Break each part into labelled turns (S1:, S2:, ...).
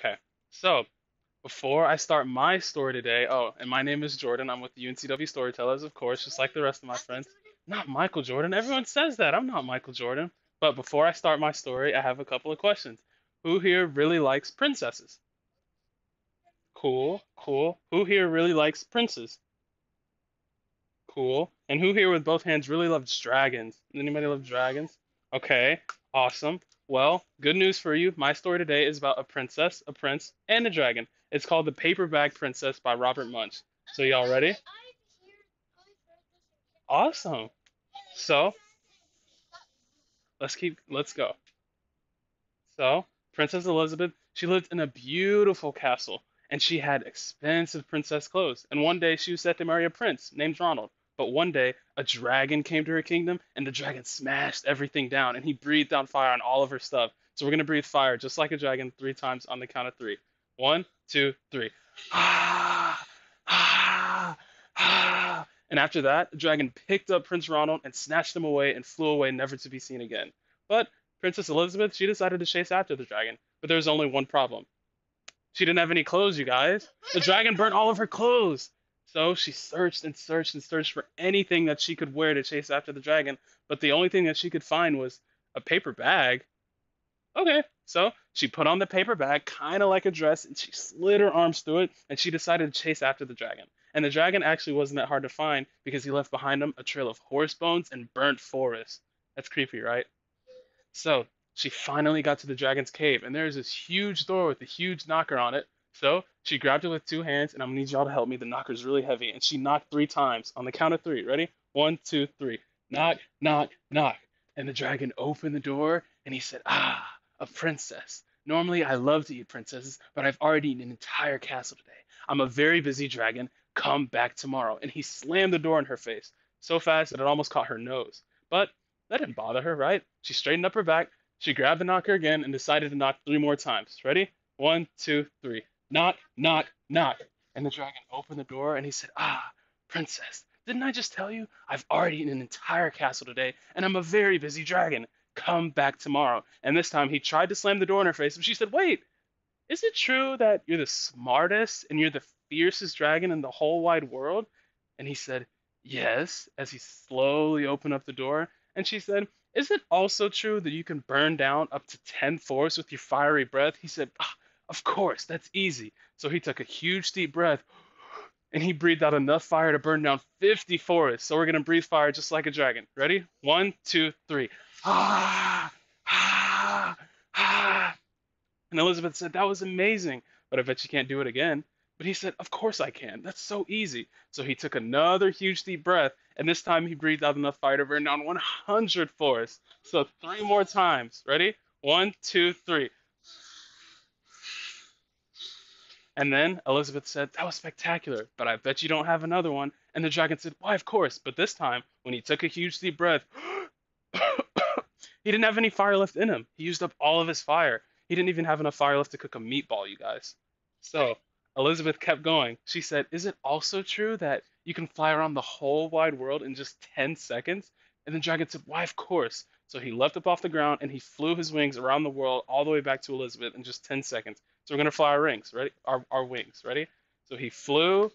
S1: Okay. So, before I start my story today, oh, and my name is Jordan. I'm with the UNCW Storytellers, of course, just like the rest of my friends. Not Michael Jordan. Everyone says that. I'm not Michael Jordan. But before I start my story, I have a couple of questions. Who here really likes princesses? Cool, cool. Who here really likes princes? Cool. And who here with both hands really loves dragons? Anybody love dragons? Okay, awesome. Well, good news for you. My story today is about a princess, a prince, and a dragon. It's called The Paper Bag Princess by Robert Munsch. So y'all ready? Awesome. So let's go. So, Princess Elizabeth, she lived in a beautiful castle, and she had expensive princess clothes. And one day she was set to marry a prince named Ronald. But one day a dragon came to her kingdom, and the dragon smashed everything down, and he breathed down fire on all of her stuff. So we're gonna breathe fire just like a dragon 3 times on the count of three. One, two, three. Ah, ah, ah. And after that, the dragon picked up Prince Ronald and snatched him away and flew away, never to be seen again. But Princess Elizabeth, she decided to chase after the dragon, but there was only one problem. She didn't have any clothes, you guys. The dragon burnt all of her clothes. So she searched and searched and searched for anything that she could wear to chase after the dragon, but the only thing that she could find was a paper bag. Okay, so she put on the paper bag, kind of like a dress, and she slid her arms through it, and she decided to chase after the dragon. And the dragon actually wasn't that hard to find because he left behind him a trail of horse bones and burnt forest. That's creepy, right? So she finally got to the dragon's cave, and there's this huge door with a huge knocker on it. So she grabbed it with 2 hands, and I'm gonna need y'all to help me. The knocker's really heavy, and she knocked 3 times on the count of three. Ready? One, two, three. Knock, knock, knock. And the dragon opened the door, and he said, "Ah, a princess. Normally I love to eat princesses, but I've already eaten an entire castle today. I'm a very busy dragon. Come back tomorrow." And he slammed the door in her face so fast that it almost caught her nose. But that didn't bother her, right? She straightened up her back, she grabbed the knocker again, and decided to knock 3 more times. Ready? One, two, three. Knock, knock, knock. And the dragon opened the door and he said, "Ah, princess, didn't I just tell you? I've already eaten an entire castle today, and I'm a very busy dragon. Come back tomorrow." And this time he tried to slam the door in her face, but she said, "Wait, is it true that you're the smartest and you're the fiercest dragon in the whole wide world?" And he said, "Yes," as he slowly opened up the door. And she said, "Is it also true that you can burn down up to 10 forests with your fiery breath?" He said, "Ah, of course, that's easy." So he took a huge deep breath and he breathed out enough fire to burn down 50 forests. So we're going to breathe fire just like a dragon. Ready? One, two, three. Ah, ah, ah. And Elizabeth said, "That was amazing, but I bet you can't do it again." But he said, "Of course I can. That's so easy." So he took another huge deep breath, and this time he breathed out enough fire to burn down 100 forests. So 3 more times. Ready? One, two, three. And then Elizabeth said, "That was spectacular, but I bet you don't have another one." And the dragon said, "Why, of course." But this time, when he took a huge deep breath, he didn't have any fire left in him. He used up all of his fire. He didn't even have enough fire left to cook a meatball, you guys. So Elizabeth kept going. She said, "Is it also true that you can fly around the whole wide world in just 10 seconds?" And the dragon said, "Why, of course." So he leapt up off the ground and he flew his wings around the world all the way back to Elizabeth in just 10 seconds. So we're going to fly our rings, ready? Our wings, ready? So he flew,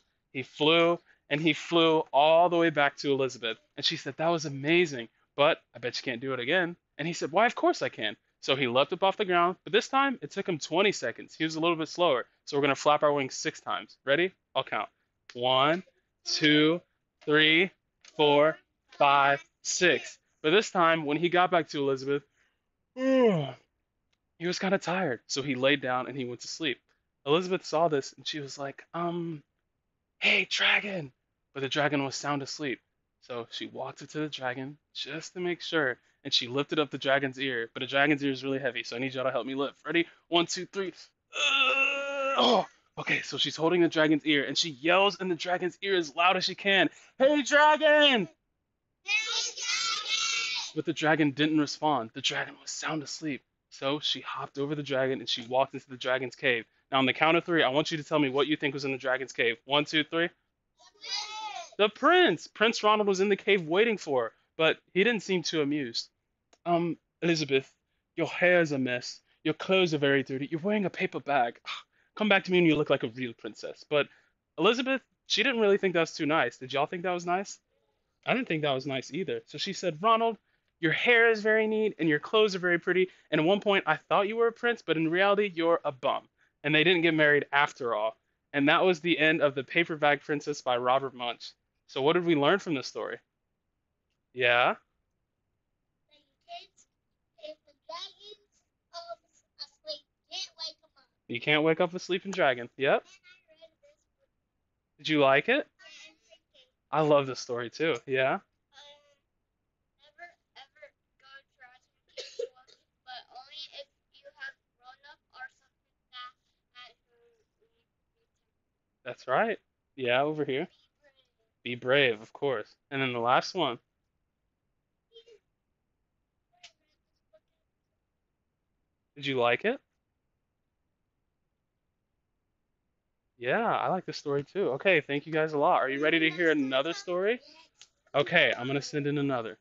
S1: and he flew all the way back to Elizabeth. And she said, "That was amazing, but I bet you can't do it again." And he said, "Why, of course I can." So he leapt up off the ground, but this time it took him 20 seconds. He was a little bit slower. So we're going to flap our wings 6 times. Ready? I'll count. One, two, three, four, five, six. But this time, when he got back to Elizabeth, he was kind of tired. So he laid down and he went to sleep. Elizabeth saw this and she was like, "Hey, dragon." But the dragon was sound asleep. So she walked up to the dragon just to make sure, and she lifted up the dragon's ear. But the dragon's ear is really heavy, so I need y'all to help me lift. Ready? One, two, three. Oh, okay. So she's holding the dragon's ear, and she yells in the dragon's ear as loud as she can, "Hey, dragon!" But the dragon didn't respond. The dragon was sound asleep. So she hopped over the dragon and she walked into the dragon's cave. Now, on the count of three, I want you to tell me what you think was in the dragon's cave. One, two, three. The prince! Prince Ronald was in the cave waiting for her, but he didn't seem too amused. Elizabeth, your hair's a mess. Your clothes are very dirty. You're wearing a paper bag. Come back to me when you look like a real princess. But Elizabeth, she didn't really think that was too nice. Did y'all think that was nice? I didn't think that was nice either. So she said, Ronald, your hair is very neat and your clothes are very pretty. And at one point, I thought you were a prince, but in reality, you're a bum. And they didn't get married after all. And that was the end of The Paper Bag Princess by Robert Munch. So what did we learn from this story? Yeah, you can't wake up a sleeping dragon. Yep. Did you like it? I love this story too. Yeah. That's right. Yeah, over here. Be brave, of course. And then the last one. Did you like it? Yeah, I like the story too. Okay, thank you guys a lot. Are you ready to hear another story? Okay, I'm gonna send in another.